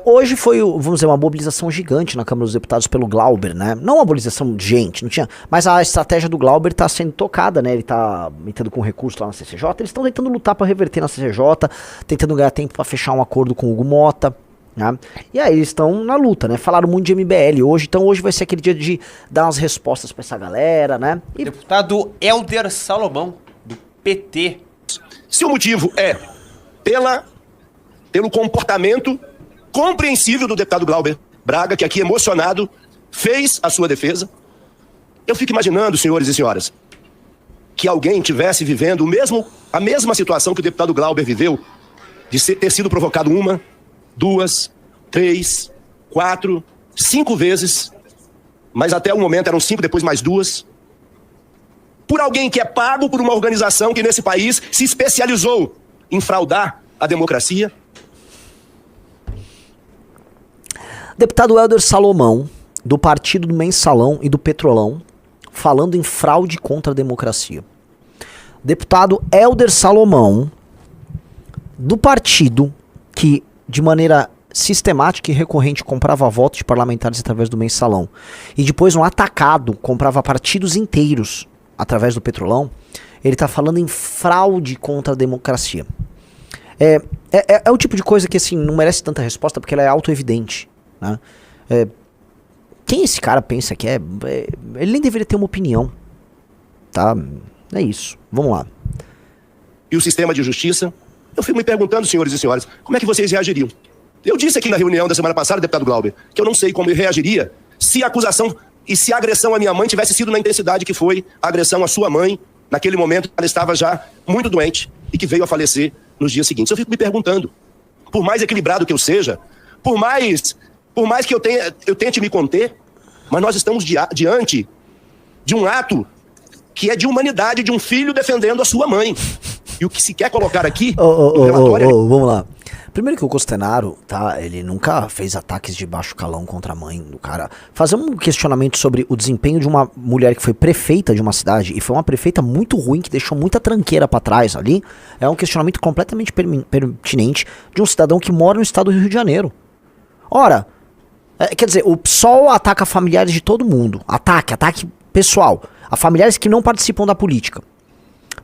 Hoje foi, vamos dizer, uma mobilização gigante na Câmara dos Deputados pelo Glauber, né? Não uma mobilização de gente, não tinha. Mas a estratégia do Glauber tá sendo tocada, né? Ele tá metendo com recurso lá na CCJ. Eles estão tentando lutar pra reverter na CCJ, tentando ganhar tempo pra fechar um acordo com o Hugo Mota, né? E aí eles estão na luta, né? Falaram muito de MBL hoje, então hoje vai ser aquele dia de dar umas respostas pra essa galera, né? E... Deputado Helder Salomão, do PT. Se o motivo é pelo comportamento compreensível do deputado Glauber Braga, que aqui emocionado fez a sua defesa, eu fico imaginando, senhores e senhoras, que alguém tivesse vivendo a mesma situação que o deputado Glauber viveu, de ter sido provocado 1, 2, 3, 4, 5 vezes, mas até o momento eram 5, depois mais 2, por alguém que é pago por uma organização que nesse país se especializou em fraudar a democracia. Deputado Helder Salomão, do partido do Mensalão e do Petrolão, falando em fraude contra a democracia. Deputado Helder Salomão, do partido que, de maneira sistemática e recorrente, comprava votos de parlamentares através do Mensalão, e depois, no atacado, comprava partidos inteiros através do Petrolão, ele está falando em fraude contra a democracia. É o tipo de coisa que, assim, não merece tanta resposta porque ela é autoevidente. Né? Quem esse cara pensa que é? Ele nem deveria ter uma opinião. Tá? É isso. Vamos lá. E o sistema de justiça? Eu fico me perguntando, senhores e senhoras, como é que vocês reagiriam? Eu disse aqui na reunião da semana passada, deputado Glauber, que eu não sei como eu reagiria se a acusação e se a agressão à minha mãe tivesse sido na intensidade que foi a agressão à sua mãe. Naquele momento, ela estava já muito doente e que veio a falecer nos dias seguintes. Eu fico me perguntando, por mais equilibrado que eu seja, por mais que eu tente me conter, mas nós estamos diante de um ato que é de humanidade, de um filho defendendo a sua mãe. E o que se quer colocar aqui no relatório... Vamos lá. Primeiro que o Costenaro, tá, ele nunca fez ataques de baixo calão contra a mãe do cara. Fazer um questionamento sobre o desempenho de uma mulher que foi prefeita de uma cidade, e foi uma prefeita muito ruim, que deixou muita tranqueira pra trás ali, é um questionamento completamente pertinente de um cidadão que mora no estado do Rio de Janeiro. Ora... quer dizer, o PSOL ataca familiares de todo mundo. Ataque pessoal. A familiares que não participam da política.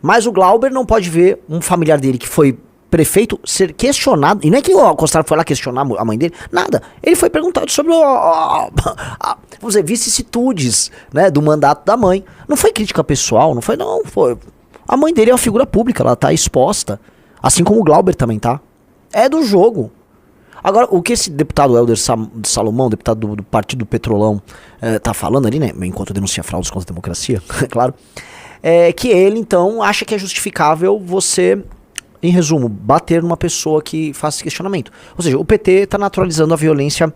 Mas o Glauber não pode ver um familiar dele que foi prefeito ser questionado. E não é que o Costenaro foi lá questionar a mãe dele. Nada. Ele foi perguntado sobre vamos dizer, vicissitudes, né, do mandato da mãe. Não foi crítica pessoal, não foi. A mãe dele é uma figura pública, ela tá exposta. Assim como o Glauber também tá. É do jogo. Agora, o que esse deputado Helder Salomão, deputado do Partido do Petrolão, tá falando ali, né, enquanto denuncia fraudes contra a democracia, é claro, é que ele, então, acha que é justificável você, em resumo, bater numa pessoa que faz esse questionamento. Ou seja, o PT tá naturalizando a violência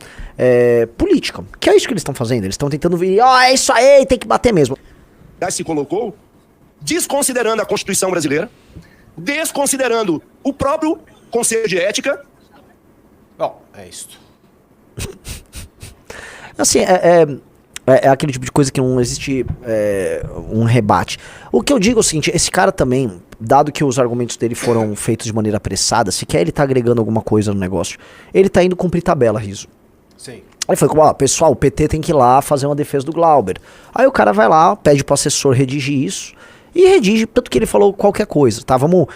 política, que é isso que eles estão fazendo. Eles estão tentando vir, é isso aí, tem que bater mesmo. Se colocou desconsiderando a Constituição brasileira, desconsiderando o próprio Conselho de Ética. Bom, é isso. Assim, é aquele tipo de coisa que não existe um rebate. O que eu digo é o seguinte, esse cara também, dado que os argumentos dele foram feitos de maneira apressada, se quer ele tá agregando alguma coisa no negócio, ele tá indo cumprir tabela, Riso. Sim. Aí foi como, pessoal, o PT tem que ir lá fazer uma defesa do Glauber. Aí o cara vai lá, pede pro assessor redigir isso, e redige, tanto que ele falou qualquer coisa, tá? Vamos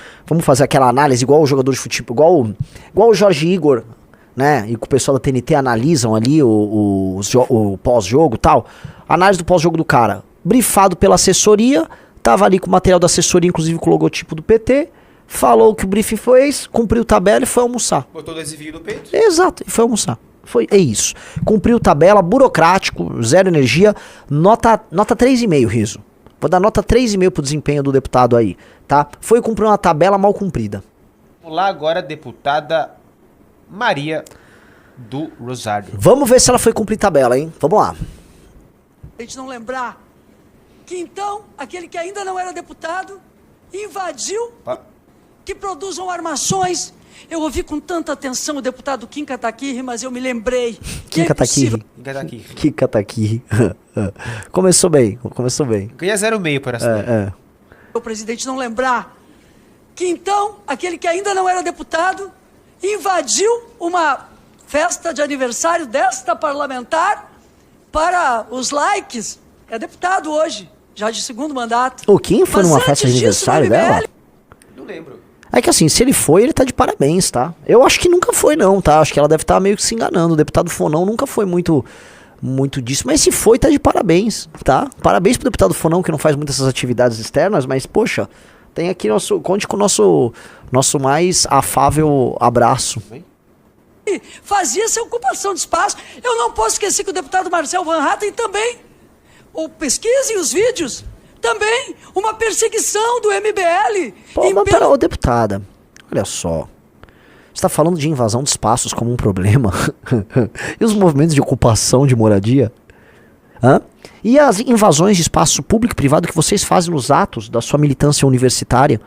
fazer aquela análise igual o jogador de futebol, igual o Jorge Igor, né, e que o pessoal da TNT analisam ali o pós-jogo e tal. Análise do pós-jogo do cara, brifado pela assessoria, tava ali com o material da assessoria, inclusive com o logotipo do PT, falou que o briefing fez, cumpriu tabela e foi almoçar. Botou o adesivinho no peito? Exato, e foi almoçar. É isso. Cumpriu tabela, burocrático, zero energia, nota 3,5, Riso. Vou dar nota 3,5 pro desempenho do deputado aí, tá? Foi cumprir uma tabela mal cumprida. Vamos lá agora, deputada Maria do Rosário. Vamos ver se ela foi cumprir tabela, hein? Vamos lá. A gente não lembrar que então aquele que ainda não era deputado invadiu, que produzam armações. Eu ouvi com tanta atenção o deputado Kim Kataguiri, mas eu me lembrei que Kim Kataguiri. Começou bem. Ganha 0,5 por essa. O presidente não lembrar que então aquele que ainda não era deputado invadiu uma festa de aniversário desta parlamentar para os likes. É deputado hoje, já de segundo mandato. O Kim foi numa festa de aniversário dela? Não lembro. É que assim, se ele foi, ele tá de parabéns, tá? Eu acho que nunca foi não, tá? Acho que ela deve estar meio que se enganando. O deputado Fonão nunca foi muito disso. Mas se foi, tá de parabéns, tá? Parabéns pro deputado Fonão, que não faz muitas essas atividades externas, mas poxa, tem aqui conte com o nosso mais afável abraço. Fazia essa ocupação de espaço. Eu não posso esquecer que o deputado Marcel Van Hatten também, ou pesquisem os vídeos, também uma perseguição do MBL. Pô, mas pera, ô deputada, olha só. Você tá falando de invasão de espaços como um problema? E os movimentos de ocupação de moradia? Hã? E as invasões de espaço público e privado que vocês fazem nos atos da sua militância universitária?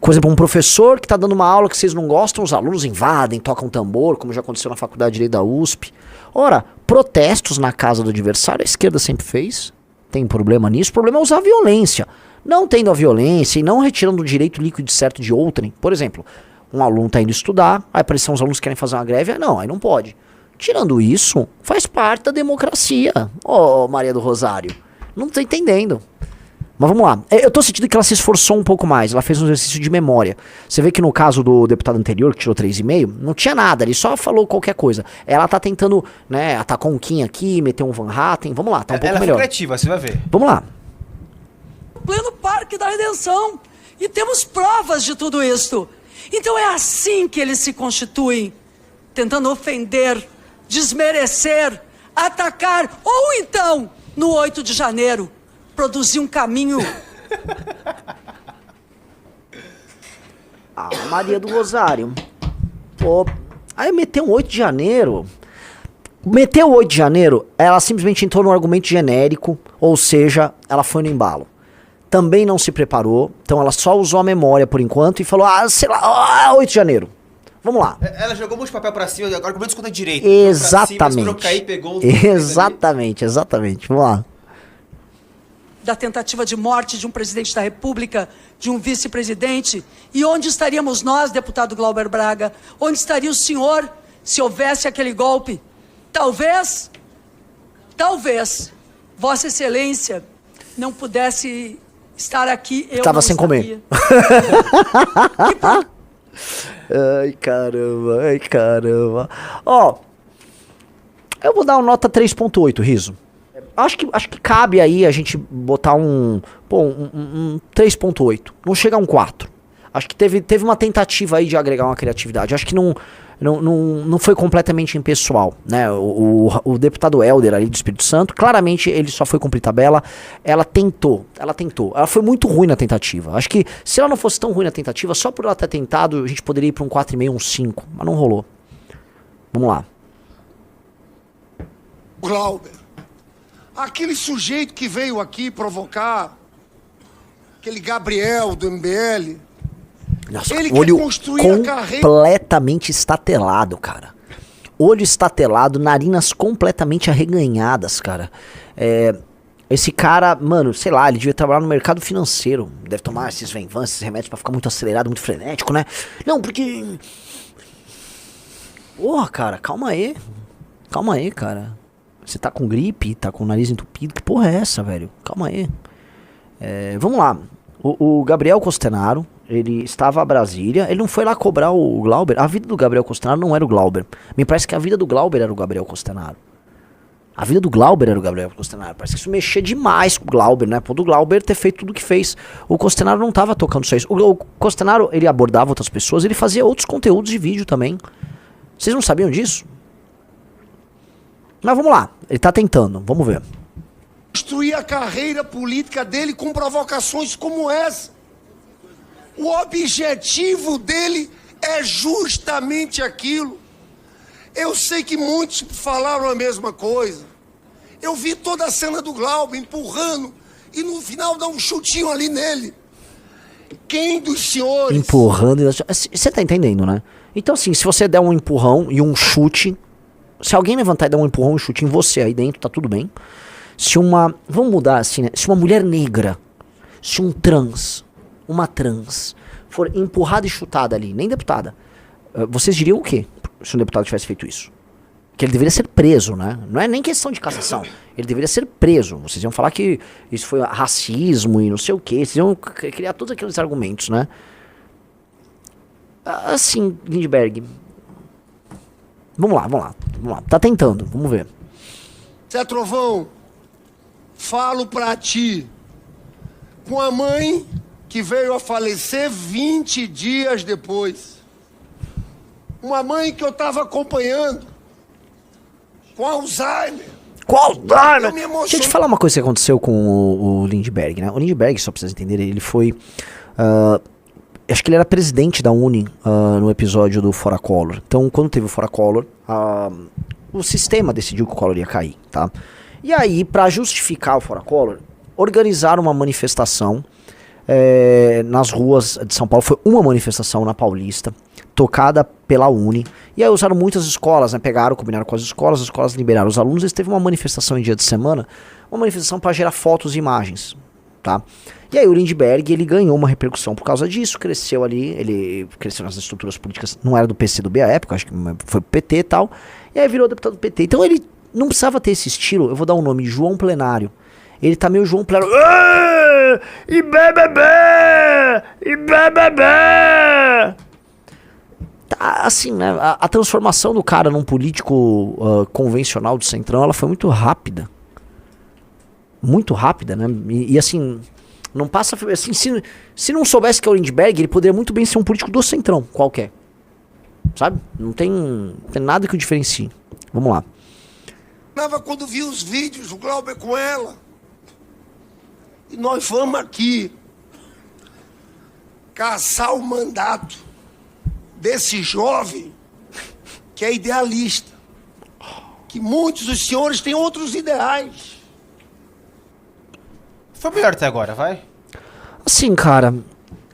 Por exemplo, um professor que está dando uma aula que vocês não gostam, os alunos invadem, tocam tambor, como já aconteceu na Faculdade de Direito da USP. Ora, protestos na casa do adversário, a esquerda sempre fez. Tem problema nisso? O problema é usar a violência. Não tendo a violência e não retirando o direito líquido certo de outrem. Por exemplo, um aluno está indo estudar, aí aparecem uns alunos que querem fazer uma greve, não, aí não pode. Tirando isso, faz parte da democracia. Ô, Maria do Rosário, não tô entendendo. Mas vamos lá, eu tô sentindo que ela se esforçou um pouco mais, ela fez um exercício de memória. Você vê que no caso do deputado anterior, que tirou 3,5, não tinha nada, ele só falou qualquer coisa. Ela tá tentando, né, atacar um Kim aqui, meter um Van Hatten, vamos lá, tá um pouco melhor. Ela é criativa, você vai ver. Vamos lá. Pleno Parque da Redenção. E temos provas de tudo isso. Então é assim que eles se constituem, tentando ofender, desmerecer, atacar, ou então, no 8 de janeiro, produzir um caminho. Ah, Maria do Rosário. Pô, aí meteu um 8 de janeiro. Meteu o 8 de janeiro, ela simplesmente entrou no argumento genérico, ou seja, ela foi no embalo. Também não se preparou, então ela só usou a memória por enquanto e falou, sei lá, 8 de janeiro. Vamos lá. Ela jogou muito papel pra cima, argumentos contra a direita. Exatamente. Exatamente. Vamos lá. Da tentativa de morte de um presidente da República, de um vice-presidente. E onde estaríamos nós, deputado Glauber Braga? Onde estaria o senhor se houvesse aquele golpe? Talvez, Vossa Excelência não pudesse estar aqui. Eu estava não sem estaria. comer. Ai, caramba. Ó, eu vou dar uma nota 3.8, Riso. Acho que cabe aí a gente botar um 3.8. Não chega a um 4. Acho que teve uma tentativa aí de agregar uma criatividade. Acho que não foi completamente impessoal, né? O deputado Helder ali do Espírito Santo, claramente ele só foi cumprir tabela. Ela tentou. Ela foi muito ruim na tentativa. Acho que se ela não fosse tão ruim na tentativa, só por ela ter tentado, a gente poderia ir para um 4,5, um 5. Mas não rolou. Vamos lá. Glauber, aquele sujeito que veio aqui provocar, aquele Gabriel do MBL, nossa, ele olho quer construir a carreira... completamente estatelado, cara. Olho estatelado, narinas completamente arreganhadas, cara. Esse cara, mano, sei lá, ele devia trabalhar no mercado financeiro. Deve tomar esses Venvan, esses remédios pra ficar muito acelerado, muito frenético, né? Não, porque... Porra, cara, calma aí. Calma aí, cara. Você tá com gripe, tá com o nariz entupido. Que porra é essa, velho? Calma aí. Vamos lá. O Gabriel Costenaro, ele estava a Brasília. Ele não foi lá cobrar o Glauber. A vida do Gabriel Costenaro não era o Glauber. Me parece que a vida do Glauber era o Gabriel Costenaro. A vida do Glauber era o Gabriel Costenaro. Parece que isso mexia demais com o Glauber, né? Pô, do Glauber ter feito tudo o que fez. O Costenaro não tava tocando só isso. O Costenaro, ele abordava outras pessoas. Ele fazia outros conteúdos de vídeo também. Vocês não sabiam disso? Mas vamos lá, ele tá tentando, vamos ver. Construir a carreira política dele com provocações como essa. O objetivo dele é justamente aquilo. Eu sei que muitos falaram a mesma coisa. Eu vi toda a cena do Glauber empurrando e no final dá um chutinho ali nele. Quem dos senhores... Empurrando... Você tá entendendo, né? Então assim, se você der um empurrão e um chute... Se alguém levantar e dar um empurrão e um chute em você aí dentro, tá tudo bem. Vamos mudar assim, né? Se uma mulher negra, se uma trans, for empurrada e chutada ali, nem deputada, vocês diriam o quê se um deputado tivesse feito isso? Que ele deveria ser preso, né? Não é nem questão de cassação. Ele deveria ser preso. Vocês iam falar que isso foi racismo e não sei o quê. Vocês iam criar todos aqueles argumentos, né? Assim, Lindbergh. Vamos lá. Tá tentando, vamos ver. Zé Trovão, falo pra ti, com a mãe que veio a falecer 20 dias depois. Uma mãe que eu tava acompanhando, com Alzheimer. Eu me emociono. Deixa eu te falar uma coisa que aconteceu com o Lindbergh, né? O Lindbergh, só pra vocês entenderem, ele foi... acho que ele era presidente da Uni no episódio do Fora Collor. Então, quando teve o Fora Collor, o sistema decidiu que o Collor ia cair, tá? E aí, pra justificar o Fora Collor, organizaram uma manifestação nas ruas de São Paulo. Foi uma manifestação na Paulista, tocada pela Uni. E aí usaram muitas escolas, né? Combinaram com as escolas liberaram os alunos. Eles teve uma manifestação em dia de semana, uma manifestação para gerar fotos e imagens, tá? E aí o Lindbergh, ele ganhou uma repercussão por causa disso, cresceu ali, ele cresceu nas estruturas políticas, não era do PCdoB à época, acho que foi pro PT e tal, e aí virou deputado do PT. Então ele não precisava ter esse estilo, eu vou dar um nome, João Plenário. Ele tá meio João Plenário, e bebê, tá, assim, né, a transformação do cara num político convencional do Centrão, ela foi muito rápida, né, e assim... Não passa, assim, se não soubesse que é o Lindbergh, ele poderia muito bem ser um político do Centrão, qualquer. Sabe? Não tem nada que o diferencie. Vamos lá. Quando vi os vídeos, o Glauber com ela. E nós vamos aqui caçar o mandato desse jovem que é idealista. Que muitos dos senhores têm outros ideais. Foi melhor até agora, vai? Assim, cara,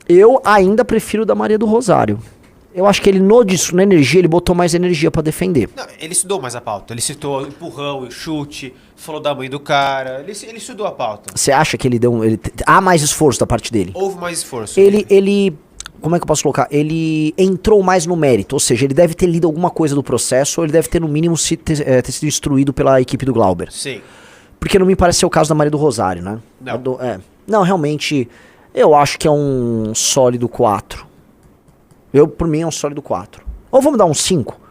eu ainda prefiro o da Maria do Rosário. Eu acho que ele na energia, ele botou mais energia pra defender. Não, ele estudou mais a pauta. Ele citou empurrão e chute, falou da mãe do cara. Ele estudou a pauta. Você acha que ele deu há mais esforço da parte dele? Houve mais esforço. Ele como é que eu posso colocar? Ele entrou mais no mérito, ou seja, ele deve ter lido alguma coisa do processo, ou ele deve ter no mínimo ter sido instruído pela equipe do Glauber. Sim. Porque não me parece ser o caso da Maria do Rosário, né? Não. Não, realmente, eu acho que é um sólido 4. Por mim, é um sólido 4. Ou vamos dar um 5?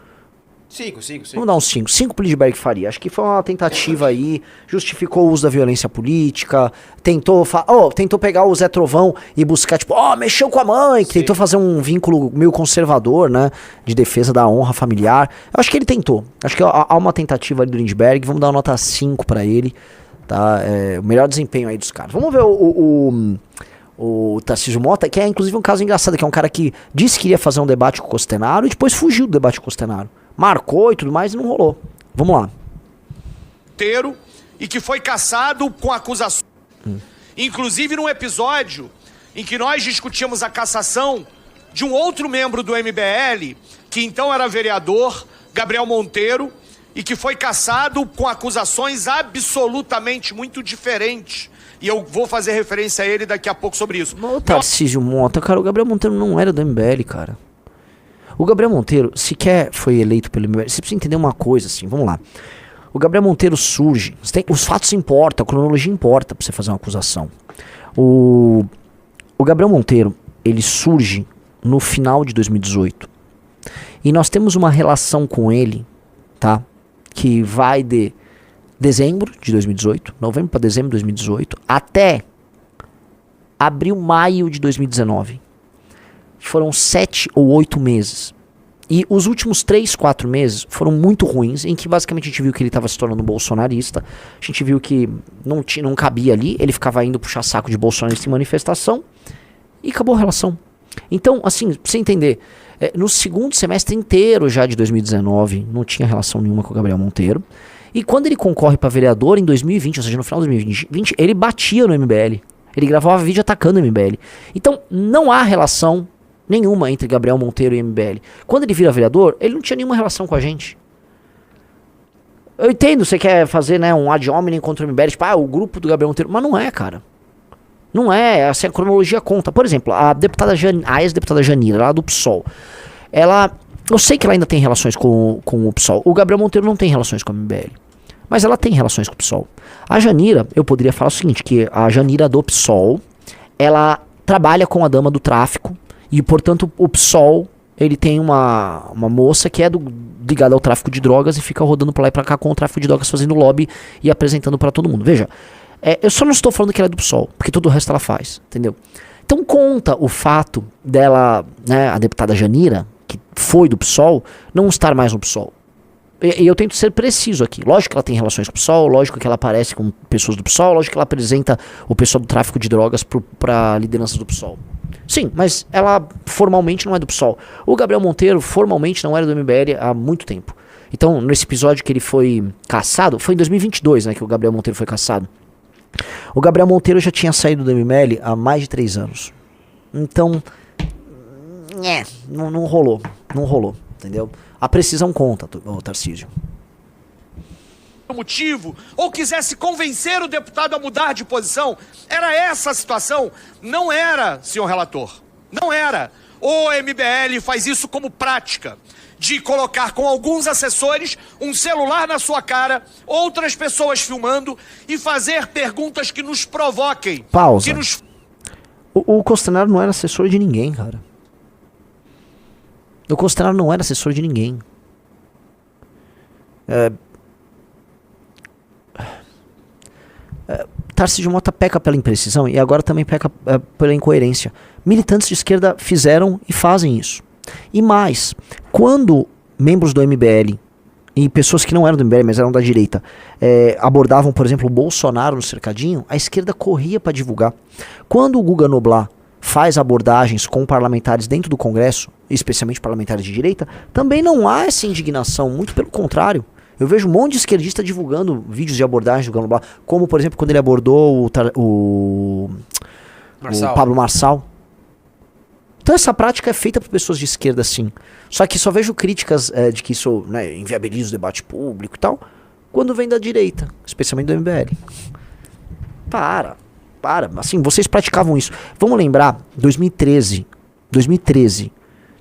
5. Vamos dar um 5. 5 pro Lindbergh faria. Acho que foi uma tentativa aí, justificou o uso da violência política, tentou pegar o Zé Trovão e buscar, tipo, mexeu com a mãe, que tentou fazer um vínculo meio conservador, né, de defesa da honra familiar. Eu acho que ele tentou. Acho que há uma tentativa ali do Lindbergh, vamos dar uma nota 5 pra ele, tá? O melhor desempenho aí dos caras. Vamos ver o Tarcísio Mota, que é inclusive um caso engraçado, que é um cara que disse que iria fazer um debate com o Costenaro e depois fugiu do debate com o Costenaro. Marcou e tudo mais e não rolou. Vamos lá. E que foi cassado com acusações. Inclusive num episódio em que nós discutimos a cassação de um outro membro do MBL, que então era vereador, Gabriel Monteiro, e que foi cassado com acusações absolutamente muito diferentes. E eu vou fazer referência a ele daqui a pouco sobre isso. O Tarcísio Mota, cara, o Gabriel Monteiro não era do MBL, cara. O Gabriel Monteiro sequer foi eleito pelo MBL. Você precisa entender uma coisa, assim, vamos lá. O Gabriel Monteiro surge, os fatos importam, a cronologia importa pra você fazer uma acusação. O Gabriel Monteiro, ele surge no final de 2018. E nós temos uma relação com ele, tá? Que vai de dezembro de 2018, novembro para dezembro de 2018, até abril, maio de 2019. Foram 7 ou 8 meses. E os últimos 3, 4 meses foram muito ruins, em que basicamente a gente viu que ele estava se tornando bolsonarista. A gente viu que não cabia ali, ele ficava indo puxar saco de bolsonarista em manifestação. E acabou a relação. Então, assim, pra você entender, no segundo semestre inteiro já de 2019, não tinha relação nenhuma com o Gabriel Monteiro. E quando ele concorre para vereador em 2020, ou seja, no final de 2020, ele batia no MBL. Ele gravava vídeo atacando o MBL. Então, não há relação nenhuma entre Gabriel Monteiro e MBL. Quando ele vira vereador, ele não tinha nenhuma relação com a gente. Eu entendo, você quer fazer, né, um ad hominem contra o MBL, tipo, o grupo do Gabriel Monteiro, mas não é, cara. Não é, assim, a cronologia conta. Por exemplo, a ex-deputada Janira, lá do PSOL, ela Eu sei que ela ainda tem relações com o PSOL. O Gabriel Monteiro não tem relações com a MBL. Mas ela tem relações com o PSOL. A Janira, eu poderia falar o seguinte, que a Janira do PSOL, ela trabalha com a dama do tráfico, e portanto o PSOL, ele tem uma moça que é ligada ao tráfico de drogas e fica rodando pra lá e pra cá com o tráfico de drogas, fazendo lobby e apresentando pra todo mundo. Veja, eu só não estou falando que ela é do PSOL, porque todo o resto ela faz, entendeu? Então conta o fato dela, né, a deputada Janira, que foi do PSOL, não estar mais no PSOL. E eu tento ser preciso aqui. Lógico que ela tem relações com o PSOL, lógico que ela aparece com pessoas do PSOL, lógico que ela apresenta o pessoal do tráfico de drogas pra liderança do PSOL. Sim, mas ela formalmente não é do PSOL. O Gabriel Monteiro formalmente não era do MBL há muito tempo. Então, nesse episódio que ele foi cassado, foi em 2022, né, que o Gabriel Monteiro foi cassado. O Gabriel Monteiro já tinha saído do MBL há mais de 3 anos. Então, não rolou, entendeu? A precisão conta, Tarcísio. Motivo, ou quisesse convencer o deputado a mudar de posição, era essa a situação? Não era, senhor relator, não era. O MBL faz isso como prática, de colocar com alguns assessores um celular na sua cara, outras pessoas filmando e fazer perguntas que nos provoquem. Pausa. Que nos... O Costanaro não era assessor de ninguém, cara. O Costanaro não era assessor de ninguém. Tarcísio Mota peca pela imprecisão e agora também peca pela incoerência. Militantes de esquerda fizeram e fazem isso. E mais, quando membros do MBL e pessoas que não eram do MBL, mas eram da direita, abordavam, por exemplo, o Bolsonaro no cercadinho, a esquerda corria para divulgar. Quando o Guga Noblat faz abordagens com parlamentares dentro do Congresso, especialmente parlamentares de direita, também não há essa indignação, muito pelo contrário. Eu vejo um monte de esquerdista divulgando vídeos de abordagem do Guga Noblat, como, por exemplo, quando ele abordou o Pablo Marçal. Então essa prática é feita por pessoas de esquerda, sim. Só que só vejo críticas de que isso, né, inviabiliza o debate público e tal, quando vem da direita, especialmente do MBL. Para. Assim, vocês praticavam isso. Vamos lembrar, 2013,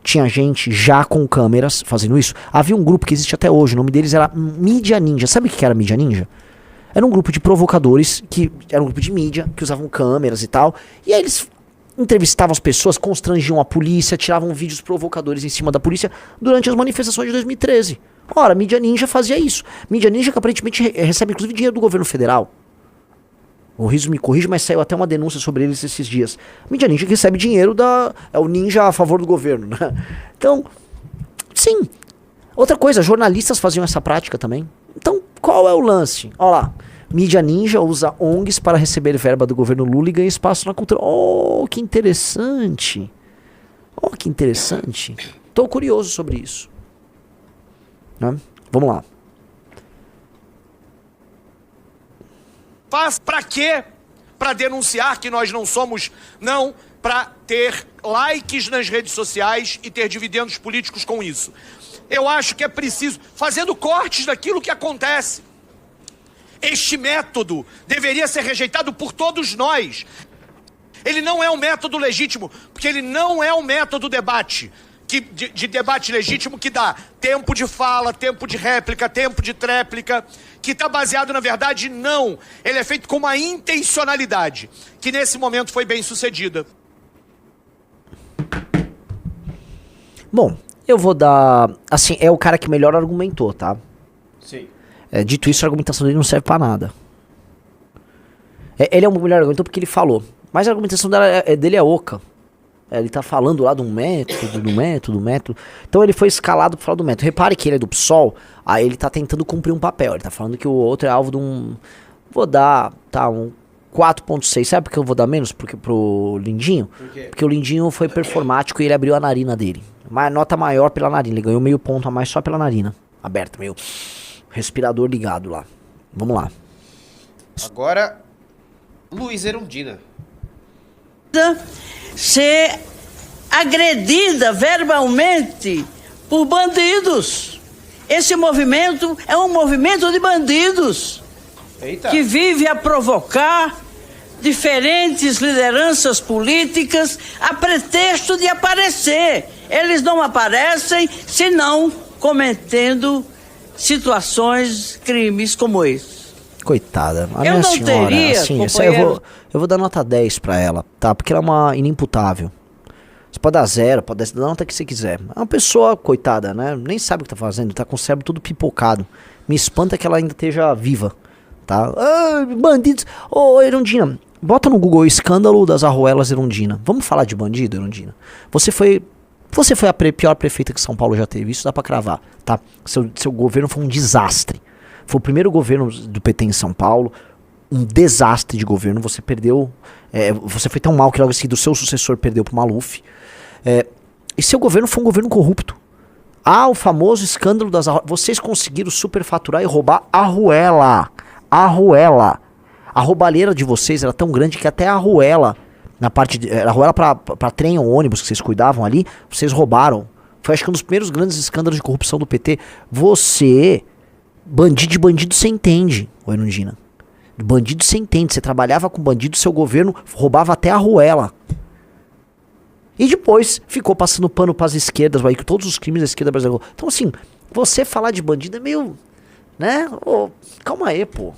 tinha gente já com câmeras fazendo isso. Havia um grupo que existe até hoje, o nome deles era Mídia Ninja. Sabe o que era Mídia Ninja? Era um grupo de provocadores, era um grupo de mídia, que usavam câmeras e tal, e aí eles entrevistavam as pessoas, constrangiam a polícia, tiravam vídeos provocadores em cima da polícia durante as manifestações de 2013. Ora, Mídia Ninja fazia isso. Mídia Ninja que aparentemente recebe inclusive dinheiro do governo federal. O Riso me corrige, mas saiu até uma denúncia sobre eles esses dias. Mídia Ninja que recebe dinheiro é o ninja a favor do governo, né? Então, sim. Outra coisa, jornalistas faziam essa prática também. Então, qual é o lance? Olha lá. Mídia Ninja usa ONGs para receber verba do governo Lula e ganha espaço na cultura. Oh, que interessante. Tô curioso sobre isso. Né? Vamos lá. Faz pra quê? Pra denunciar que nós não somos, não, pra ter likes nas redes sociais e ter dividendos políticos com isso. Eu acho que é preciso, fazendo cortes daquilo que acontece. Este método deveria ser rejeitado por todos nós. Ele não é um método legítimo, porque ele não é um método debate. De debate legítimo que dá tempo de fala, tempo de réplica, tempo de tréplica, que está baseado na verdade, não. Ele é feito com uma intencionalidade, que nesse momento foi bem sucedida. Bom, eu vou dar... Assim, é o cara que melhor argumentou, tá? Sim. Dito isso, a argumentação dele não serve pra nada. Ele é o melhor argumentou porque ele falou. Mas a argumentação dele é oca. Ele tá falando lá do método. Então ele foi escalado pra falar do método. Repare que ele é do PSOL, aí ele tá tentando cumprir um papel. Ele tá falando que o outro é alvo de um... Vou dar, um 4.6. Sabe por que eu vou dar menos pro Lindinho? Por quê? Porque o Lindinho foi performático e ele abriu a narina dele. Uma nota maior pela narina. Ele ganhou meio ponto a mais só pela narina. Aberta, meio respirador ligado lá. Vamos lá. Agora, Luiz Erundina. Ser agredida verbalmente por bandidos. Esse movimento é um movimento de bandidos. Eita. Que vive a provocar diferentes lideranças políticas a pretexto de aparecer Eles não aparecem senão cometendo situações, crimes como esse. Coitada. A Eu minha não senhora, teria, assim, isso aí companheiro. eu vou dar nota 10 pra ela, tá? Porque ela é uma inimputável. Você pode dar 0, pode dar nota que você quiser. É uma pessoa, coitada, né? Nem sabe o que tá fazendo, tá com o cérebro todo pipocado. Me espanta que ela ainda esteja viva, tá? Ah, bandidos. Ô, Erundina, bota no Google o escândalo das Arruelas Erundina. Vamos falar de bandido, Erundina? Você foi a pior prefeita que São Paulo já teve, isso dá pra cravar, tá? Seu governo foi um desastre. Foi o primeiro governo do PT em São Paulo, um desastre de governo. Você perdeu, você foi tão mal que logo assim do seu sucessor perdeu pro Maluf. E seu governo foi um governo corrupto. O famoso escândalo das Arruelas. Vocês conseguiram superfaturar e roubar a Arruela. A Arruela. A roubalheira de vocês era tão grande que até a Arruela, na parte de, a Arruela pra trem ou ônibus que vocês cuidavam ali, vocês roubaram. Foi acho que um dos primeiros grandes escândalos de corrupção do PT. Você, bandido você entende, Erundina. Bandido você entende. Você trabalhava com bandido, seu governo roubava até a Arruela. E depois ficou passando pano pras esquerdas, aí, que todos os crimes da esquerda brasileira. Então assim, você falar de bandido é meio, né? Calma aí, pô.